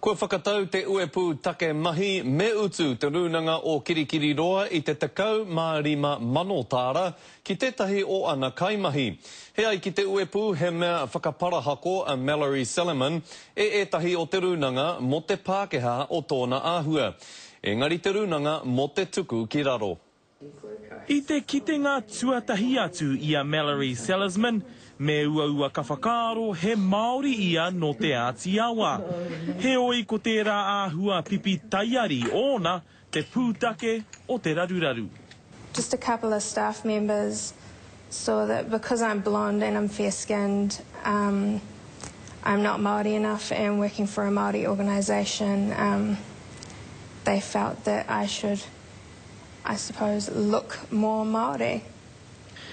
Kua whakatau te uepu take mahi me utu te runanga o Kirikiri Roa I te tekau mā rima mano tāra ki tētahi o ana kaimahi. He ai ki te uepu he mea whakaparahako a Mallory Salomon etahi o te runanga mo te Pākehā o tōna āhua. Engari te runanga mo te tuku ki raro. I te kitenga tuatahi atu ia Mallory Salomon, me ua ka whakaaro he Māori ia no te Ātiawa. He oi ko tērā āhua pipi taiari ona te pūtake o te raruraru. Just a couple of staff members saw that because I'm blonde and I'm fair-skinned, I'm not Māori enough and working for a Māori organisation, they felt that I should, I suppose, look more Māori.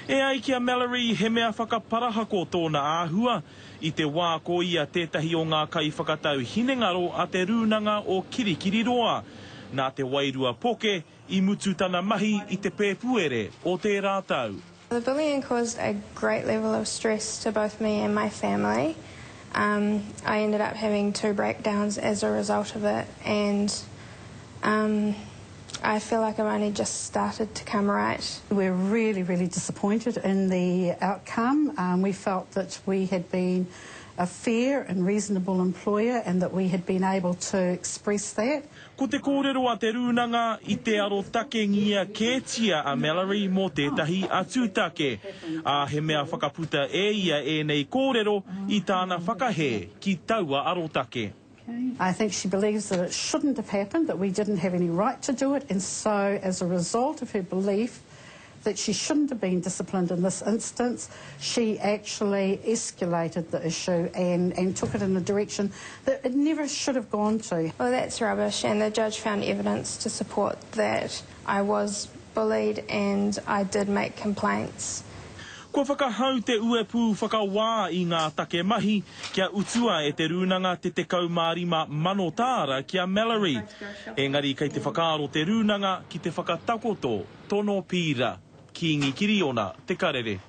E ai kia Mallory he mea whakaparahako tōna āhua I te wā ko ia tētahi o ngā kai whakatau hinengaro a te runanga o Kirikiri Roa. Nā te wairua poke I mutu tana mahi I te pēpuere o te rātau. The bullying caused a great level of stress to both me and my family. I ended up having 2 breakdowns as a result of it, and I feel like I've only just started to come right. We're really, really disappointed in the outcome. We felt that we had been a fair and reasonable employer and that we had been able to express that. Ko te kōrero a te runanga I te aro take ngia kētia a Mallory mō tētahi atūtake. A he mea whakaputa ia nei kōrero I tāna whakahe ki taua arotake. I think she believes that it shouldn't have happened, that we didn't have any right to do it, and so as a result of her belief that she shouldn't have been disciplined in this instance, she actually escalated the issue and took it in a direction that it never should have gone to. Well, that's rubbish, and the judge found evidence to support that I was bullied and I did make complaints. Kua whakahau te uepu whakawā I ngā take mahi, kia utua te runanga te tekau mārima mano tāra kia Mallory. Engari kei te whakaaro te runanga ki te whakatakoto, tono pīra, ki Ngikiri ona te karere.